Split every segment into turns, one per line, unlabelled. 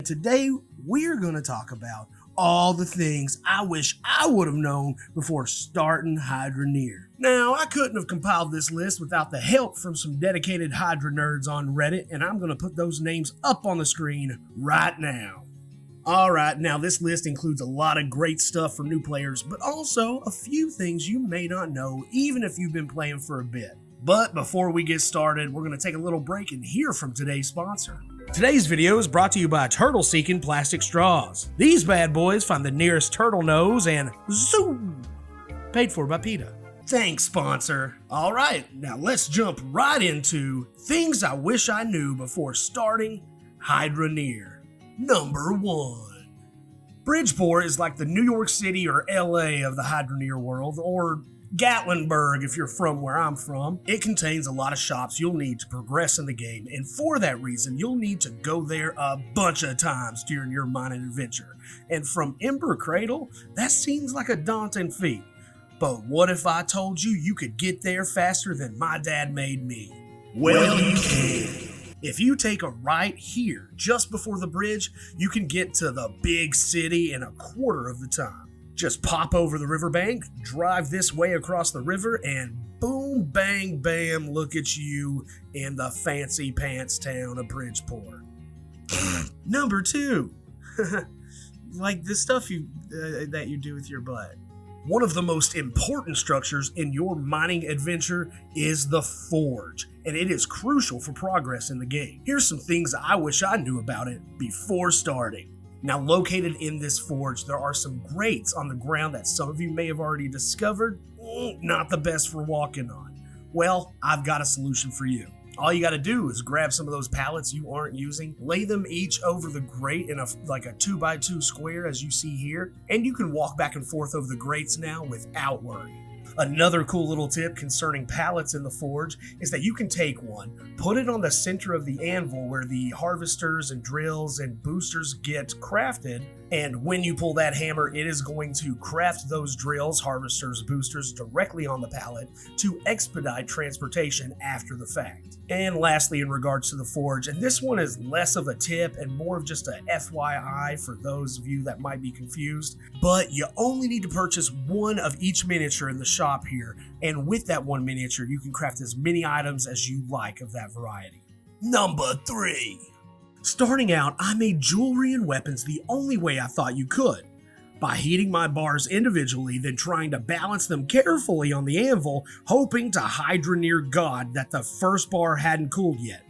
today we're going to talk about all the things I wish I would have known before starting Hydroneer. Now, I couldn't have compiled this list without the help from some dedicated Hydra nerds on Reddit, and I'm going to put those names up on the screen right now. Alright, now this list includes a lot of great stuff for new players, but also a few things you may not know even if you've been playing for a bit. But before we get started, we're going to take a little break and hear from today's sponsor. Today's video is brought to you by Turtle-Seeking Plastic Straws. These bad boys find the nearest turtle nose and zoom! Paid for by PETA. Thanks, sponsor. Alright, now let's jump right into things I wish I knew before starting Hydroneer. Number 1. Bridgeport is like the New York City or LA of the Hydroneer world, or Gatlinburg if you're from where I'm from. It contains a lot of shops you'll need to progress in the game, and for that reason you'll need to go there a bunch of times during your mining adventure. And from Ember Cradle, that seems like a daunting feat. But what if I told you you could get there faster than my dad made me? Well, you can. If you take a right here, just before the bridge, you can get to the big city in a quarter of the time. Just pop over the riverbank, drive this way across the river, and boom, bang, bam, look at you in the fancy pants town of Bridgeport. Number 2. Like the stuff that you do with your butt. One of the most important structures in your mining adventure is the forge, and it is crucial for progress in the game. Here's some things I wish I knew about it before starting. Now, located in this forge, there are some grates on the ground that some of you may have already discovered. Not the best for walking on. Well, I've got a solution for you. All you got to do is grab some of those pallets you aren't using, lay them each over the grate in a 2x2 square as you see here, and you can walk back and forth over the grates now without worry. Another cool little tip concerning pallets in the forge is that you can take one, put it on the center of the anvil where the harvesters and drills and boosters get crafted, and when you pull that hammer, it is going to craft those drills, harvesters, boosters directly on the pallet to expedite transportation after the fact. And lastly, in regards to the forge, and this one is less of a tip and more of just a FYI for those of you that might be confused, but you only need to purchase one of each miniature in the shop here, and with that one miniature, you can craft as many items as you like of that variety. Number 3. Starting out, I made jewelry and weapons the only way I thought you could, by heating my bars individually, then trying to balance them carefully on the anvil, hoping to Hydroneer God that the first bar hadn't cooled yet.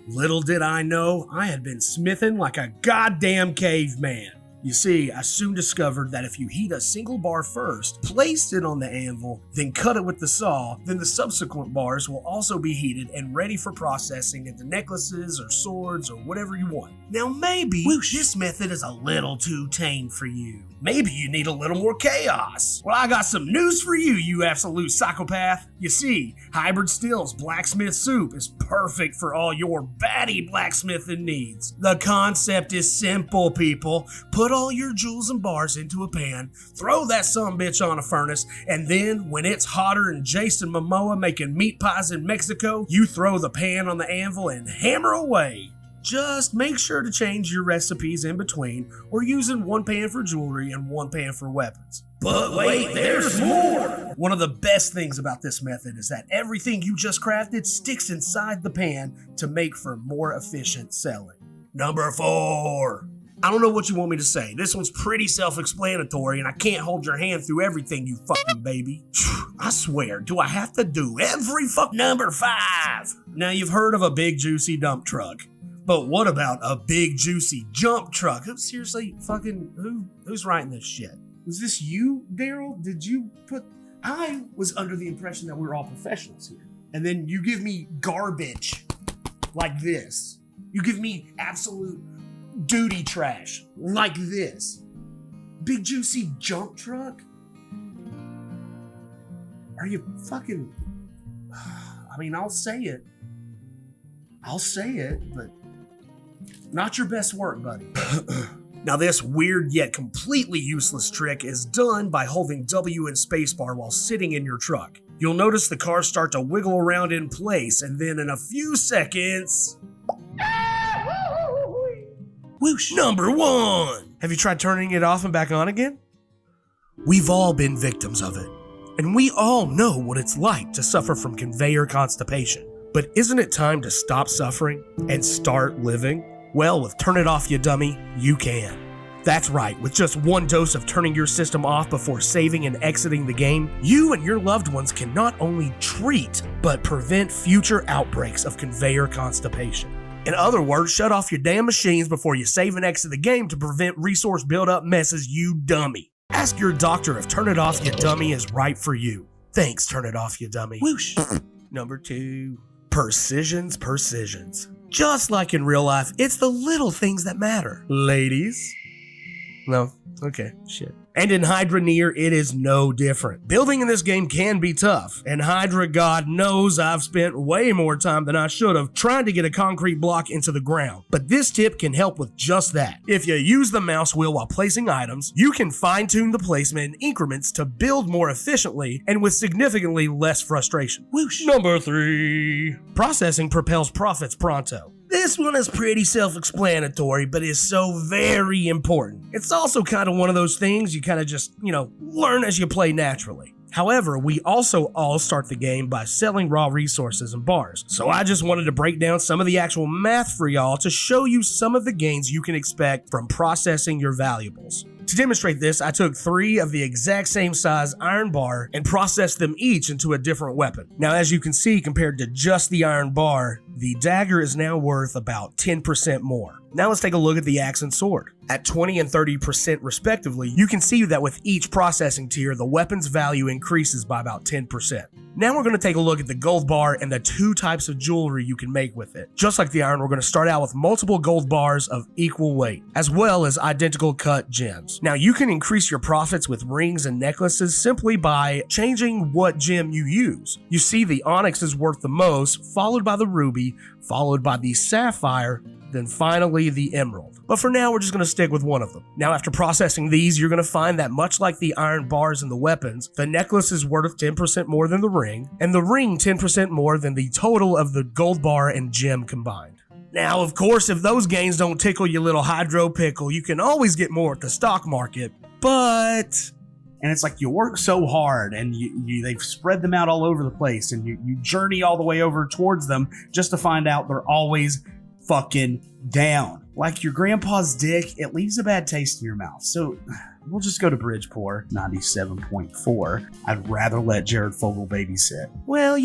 Little did I know, I had been smithing like a goddamn caveman. You see, I soon discovered that if you heat a single bar first, place it on the anvil, then cut it with the saw, then the subsequent bars will also be heated and ready for processing into necklaces or swords or whatever you want. Now maybe this method is a little too tame for you. Maybe you need a little more chaos. Well, I got some news for you, you absolute psychopath. You see, Hybrid Still's blacksmith soup is perfect for all your baddie blacksmithing needs. The concept is simple, people. Put all your jewels and bars into a pan, throw that sumbitch on a furnace, and then when it's hotter than Jason Momoa making meat pies in Mexico, you throw the pan on the anvil and hammer away. Just make sure to change your recipes in between, or using one pan for jewelry and one pan for weapons. But wait, there's more! One of the best things about this method is that everything you just crafted sticks inside the pan to make for more efficient selling. Number 4. I don't know what you want me to say. This one's pretty self-explanatory, and I can't hold your hand through everything, you fucking baby. I swear, do I have to do every fuck? Number 5. Now, you've heard of a big juicy dump truck. But what about a big juicy jump truck? Seriously, who's writing this shit? Was this you, Daryl? Did you put... I was under the impression that we were all professionals here. And then you give me garbage like this. You give me absolute duty trash like this. Big juicy jump truck? Are you fucking... I mean, I'll say it, but not your best work, buddy. Now, this weird yet completely useless trick is done by holding W and spacebar while sitting in your truck. You'll notice the cars start to wiggle around in place, and then in a few seconds... Whoosh. Number 1.
Have you tried turning it off and back on again?
We've all been victims of it, and we all know what it's like to suffer from conveyor constipation. But isn't it time to stop suffering and start living? Well, with Turn It Off, You Dummy, you can. That's right, with just one dose of turning your system off before saving and exiting the game, you and your loved ones can not only treat, but prevent future outbreaks of conveyor constipation. In other words, shut off your damn machines before you save and exit the game to prevent resource buildup messes, you dummy. Ask your doctor if Turn It Off, You Dummy is right for you. Thanks, Turn It Off, You Dummy.
Whoosh.
Number 2. Precisions. Just like in real life, it's the little things that matter. Ladies. No? Okay, shit. And in Hydroneer, it is no different. Building in this game can be tough, and Hydra God knows I've spent way more time than I should have trying to get a concrete block into the ground. But this tip can help with just that. If you use the mouse wheel while placing items, you can fine-tune the placement in increments to build more efficiently and with significantly less frustration.
Whoosh.
Number 3. Processing propels profits pronto. This one is pretty self-explanatory, but is so very important. It's also kind of one of those things you kind of just, learn as you play naturally. However, we also all start the game by selling raw resources and bars. So I just wanted to break down some of the actual math for y'all to show you some of the gains you can expect from processing your valuables. To demonstrate this, I took 3 of the exact same size iron bar and processed them each into a different weapon. Now, as you can see, compared to just the iron bar, the dagger is now worth about 10% more. Now let's take a look at the axe and sword. At 20 and 30% respectively, you can see that with each processing tier, the weapon's value increases by about 10%. Now we're going to take a look at the gold bar and the 2 types of jewelry you can make with it. Just like the iron, we're going to start out with multiple gold bars of equal weight, as well as identical cut gems. Now you can increase your profits with rings and necklaces simply by changing what gem you use. You see the onyx is worth the most, followed by the ruby, followed by the sapphire, then finally the emerald. But for now, we're just going to stick with one of them. Now, after processing these, you're going to find that much like the iron bars and the weapons, the necklace is worth 10% more than the ring, and the ring 10% more than the total of the gold bar and gem combined. Now, of course, if those gains don't tickle your little hydro pickle, you can always get more at the stock market, but...
And it's like you work so hard and they've spread them out all over the place and you journey all the way over towards them just to find out they're always fucking down. Like your grandpa's dick, it leaves a bad taste in your mouth. So we'll just go to Bridgeport, 97.4. I'd rather let Jared Fogle babysit.
Well,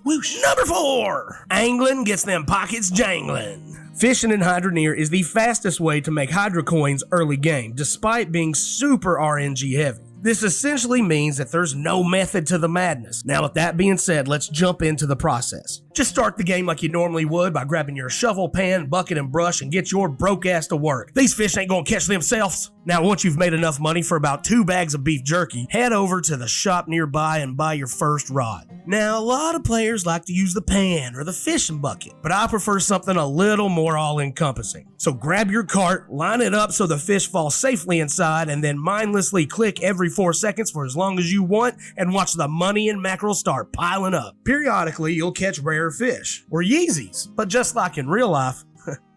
Whoosh. Number 4. Angling gets them pockets jangling. Fishing in Hydroneer is the fastest way to make Hydro coins early game, despite being super RNG heavy. This essentially means that there's no method to the madness. Now, with that being said, let's jump into the process. Just start the game like you normally would by grabbing your shovel, pan, bucket, and brush and get your broke ass to work. These fish ain't gonna catch themselves. Now, once you've made enough money for about 2 bags of beef jerky, head over to the shop nearby and buy your first rod. Now, a lot of players like to use the pan or the fishing bucket, but I prefer something a little more all-encompassing. So grab your cart, line it up so the fish fall safely inside, and then mindlessly click every 4 seconds for as long as you want and watch the money and mackerel start piling up. Periodically, you'll catch rare fish, or Yeezys, but just like in real life,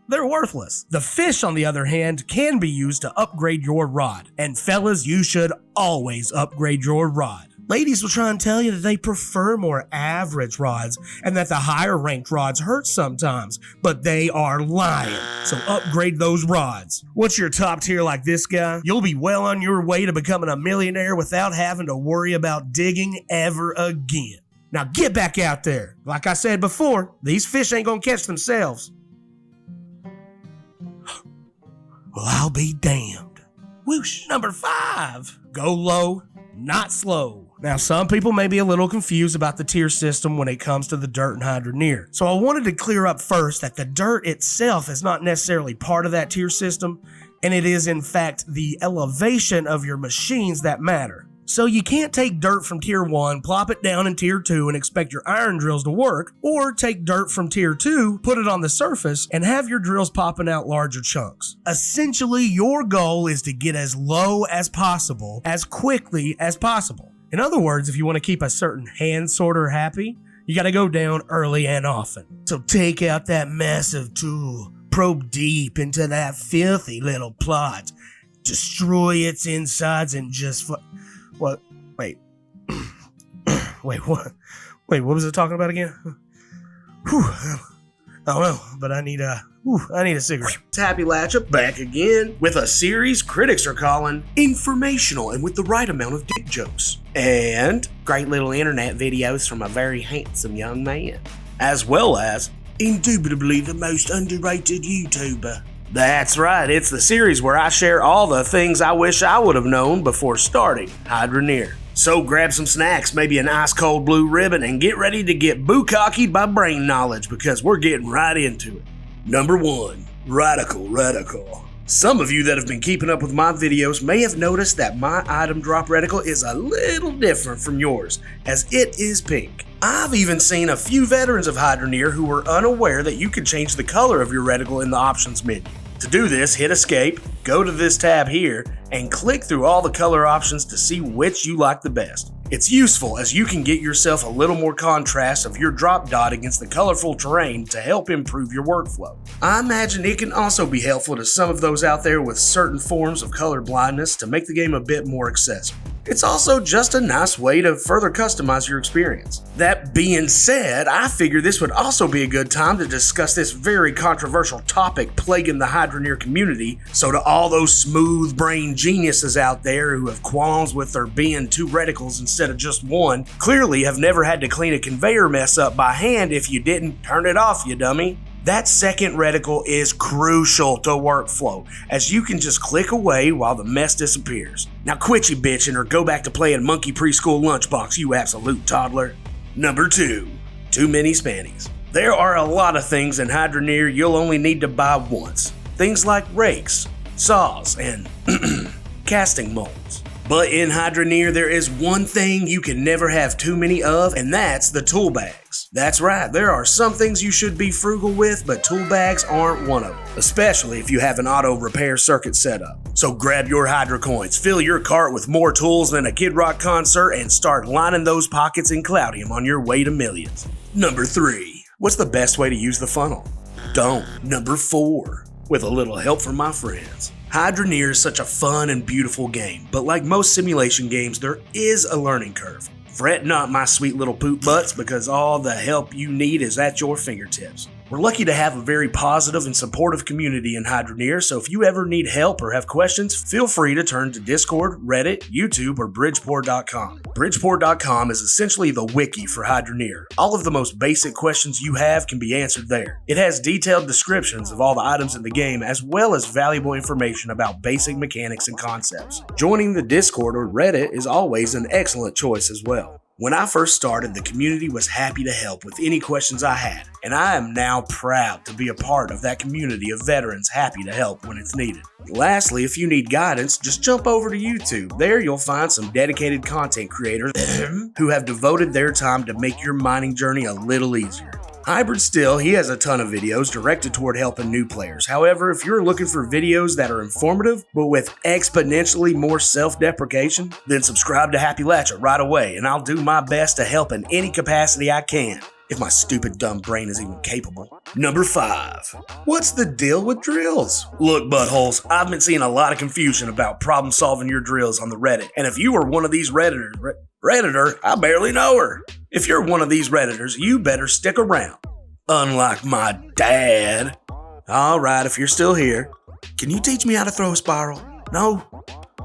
they're worthless. The fish, on the other hand, can be used to upgrade your rod. And fellas, you should always upgrade your rod. Ladies will try and tell you that they prefer more average rods and that the higher ranked rods hurt sometimes, but they are lying. So upgrade those rods. Once you're top tier like this guy, you'll be well on your way to becoming a millionaire without having to worry about digging ever again. Now get back out there. Like I said before, these fish ain't gonna catch themselves. Well, I'll be damned. Whoosh. Number 5. Go low, not slow. Now, some people may be a little confused about the tier system when it comes to the dirt and Hydroneer. So I wanted to clear up first that the dirt itself is not necessarily part of that tier system, and it is in fact the elevation of your machines that matter. So you can't take dirt from tier 1, plop it down in tier 2 and expect your iron drills to work, or take dirt from tier 2, put it on the surface, and have your drills popping out larger chunks. Essentially, your goal is to get as low as possible, as quickly as possible. In other words, if you want to keep a certain hand sorter happy, you gotta go down early and often. So take out that massive tool, probe deep into that filthy little plot, destroy its insides, and just what? Wait. Wait, what? Wait, what was it talking about again? Whew. Oh well, but I need a cigarette. Happy Latchup back again with a series critics are calling informational and with the right amount of dick jokes. And great little internet videos from a very handsome young man. As well as indubitably the most underrated YouTuber. That's right, it's the series where I share all the things I wish I would have known before starting Hydroneer. So grab some snacks, maybe an ice cold blue ribbon, and get ready to get bukkake by brain knowledge because we're getting right into it. Number 1, reticle. Some of you that have been keeping up with my videos may have noticed that my item drop reticle is a little different from yours, as it is pink. I've even seen a few veterans of Hydroneer who were unaware that you could change the color of your reticle in the options menu. To do this, hit escape, go to this tab here, and click through all the color options to see which you like the best. It's useful as you can get yourself a little more contrast of your drop dot against the colorful terrain to help improve your workflow. I imagine it can also be helpful to some of those out there with certain forms of color blindness to make the game a bit more accessible. It's also just a nice way to further customize your experience. That being said, I figure this would also be a good time to discuss this very controversial topic plaguing the Hydroneer community, so to all those smooth brain geniuses out there who have qualms with there being 2 reticles instead of just one, clearly have never had to clean a conveyor mess up by hand if you didn't turn it off, you dummy. That second reticle is crucial to workflow, as you can just click away while the mess disappears. Now quit you bitching or go back to playing Monkey Preschool Lunchbox, you absolute toddler. Number 2, too many spannies. There are a lot of things in Hydroneer you'll only need to buy once. Things like rakes, saws, and casting molds. But in Hydroneer, there is one thing you can never have too many of, and that's the tool bags. That's right, there are some things you should be frugal with, but tool bags aren't one of them, especially if you have an auto repair circuit set up. So grab your Hydro coins, fill your cart with more tools than a Kid Rock concert, and start lining those pockets in Cloudium on your way to millions. Number 3, what's the best way to use the funnel? Don't. Number 4, with a little help from my friends. Hydroneer is such a fun and beautiful game, but like most simulation games, there is a learning curve. Fret not, my sweet little poop butts, because all the help you need is at your fingertips. We're lucky to have a very positive and supportive community in Hydroneer, so if you ever need help or have questions, feel free to turn to Discord, Reddit, YouTube, or Bridgeport.com. Bridgeport.com is essentially the wiki for Hydroneer. All of the most basic questions you have can be answered there. It has detailed descriptions of all the items in the game, as well as valuable information about basic mechanics and concepts. Joining the Discord or Reddit is always an excellent choice as well. When I first started, the community was happy to help with any questions I had, and I am now proud to be a part of that community of veterans happy to help when it's needed. Lastly, if you need guidance, just jump over to YouTube. There you'll find some dedicated content creators who have devoted their time to make your mining journey a little easier. Hybrid still, he has a ton of videos directed toward helping new players. However, if you're looking for videos that are informative, but with exponentially more self-deprecation, then subscribe to Happy Latchup right away, and I'll do my best to help in any capacity I can, if my stupid dumb brain is even capable. Number 5, what's the deal with drills? Look, buttholes, I've been seeing a lot of confusion about problem solving your drills on the Reddit, and if you are one of these Redditor, I barely know her. If you're one of these Redditors, you better stick around. Unlike my dad. Alright, if you're still here, can you teach me how to throw a spiral? No?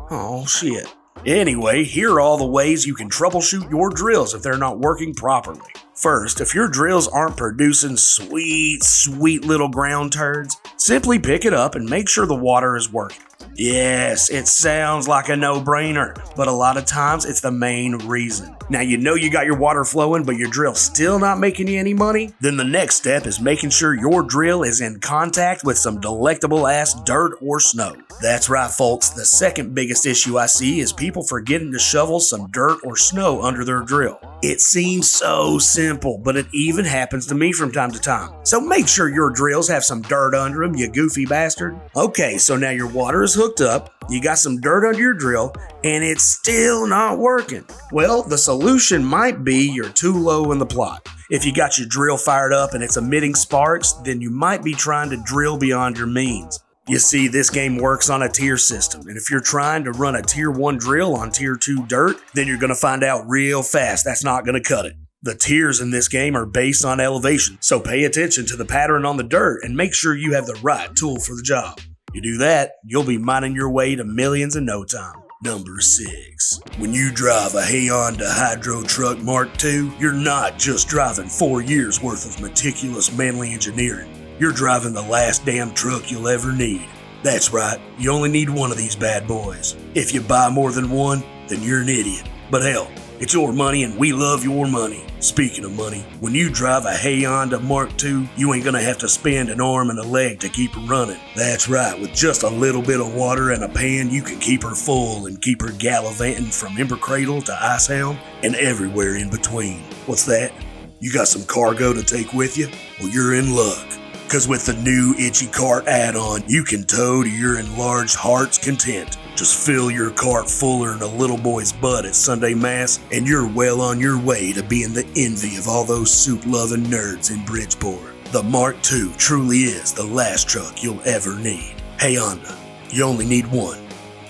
Oh, shit. Anyway, here are all the ways you can troubleshoot your drills if they're not working properly. First, if your drills aren't producing sweet little ground turds, simply pick it up and make sure the water is working. Yes, it sounds like a no-brainer, but a lot of times it's the main reason. Now you know you got your water flowing, but your drill still not making you any money? Then the next step is making sure your drill is in contact with some delectable ass dirt or snow. That's right, folks, the second biggest issue I see is people forgetting to shovel some dirt or snow under their drill. It seems so simple, but it even happens to me from time to time. So make sure your drills have some dirt under them, you goofy bastard. Okay, so now your water is hooked up, You got some dirt under your drill and it's still not working. Well, the solution might be you're too low in the plot. If you got your drill fired up and it's emitting sparks, then you might be trying to drill beyond your means. You see, this game works on a tier system, and if you're trying to run a tier 1 drill on tier 2 dirt, then you're going to find out real fast that's not going to cut it. The tiers in this game are based on elevation, so pay attention to the pattern on the dirt and make sure you have the right tool for the job. You do that, you'll be mining your way to millions in no time. Number 6. When you drive a Honda Hydro Truck Mark II, you're not just driving 4 years worth of meticulous manly engineering. You're driving the last damn truck you'll ever need. That's right, you only need one of these bad boys. If you buy more than one, then you're an idiot. But hell, it's your money and we love your money. Speaking of money, when you drive a Honda Mark II, you ain't gonna have to spend an arm and a leg to keep her running. That's right, with just a little bit of water and a pan, you can keep her full and keep her gallivanting from Ember Cradle to Icehound and everywhere in between. What's that? You got some cargo to take with you? Well, you're in luck. Cause with the new Itchy Cart add-on, you can tow to your enlarged heart's content. Just fill your cart fuller than a little boy's butt at Sunday Mass, and you're well on your way to being the envy of all those soup-loving nerds in Bridgeport. The Mark II truly is the last truck you'll ever need. Hey Honda, you only need one.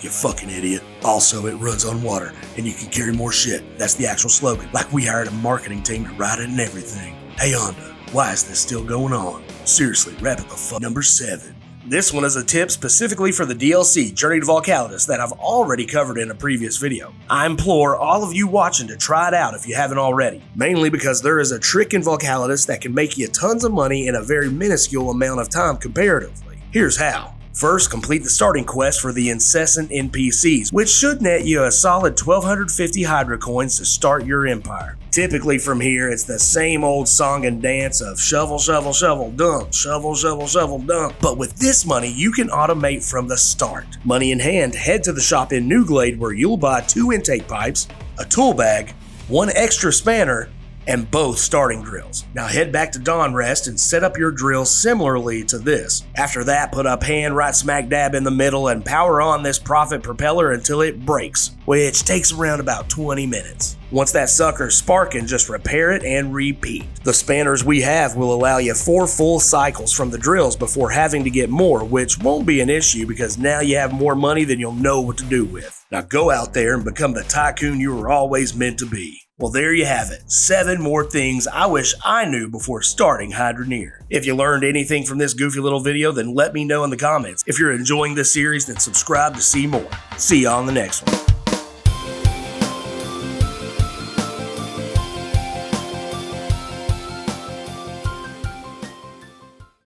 You fucking idiot. Also, it runs on water, and you can carry more shit. That's the actual slogan. Like we hired a marketing team to write it and everything. Hey Honda, why is this still going on? Seriously, wrap it the fuck. Number 7. This one is a tip specifically for the DLC, Journey to Volcalidus, that I've already covered in a previous video. I implore all of you watching to try it out if you haven't already, mainly because there is a trick in Volcalidus that can make you tons of money in a very minuscule amount of time comparatively. Here's how. First, complete the starting quest for the incessant NPCs, which should net you a solid 1,250 Hydro coins to start your empire. Typically from here, it's the same old song and dance of shovel, shovel, shovel, dump, shovel, shovel, shovel, dump. But with this money, you can automate from the start. Money in hand, head to the shop in Newglade where you'll buy 2 intake pipes, a tool bag, 1 extra spanner, and both starting drills. Now head back to Dawn Rest and set up your drill similarly to this. After that, put a pan right smack dab in the middle and power on this profit propeller until it breaks, which takes around about 20 minutes. Once that sucker's sparking, just repair it and repeat. The spanners we have will allow you 4 full cycles from the drills before having to get more, which won't be an issue because now you have more money than you'll know what to do with. Now go out there and become the tycoon you were always meant to be. Well, there you have it. 7 more things I wish I knew before starting Hydroneer. If you learned anything from this goofy little video, then let me know in the comments. If you're enjoying this series, then subscribe to see more. See you on the next one.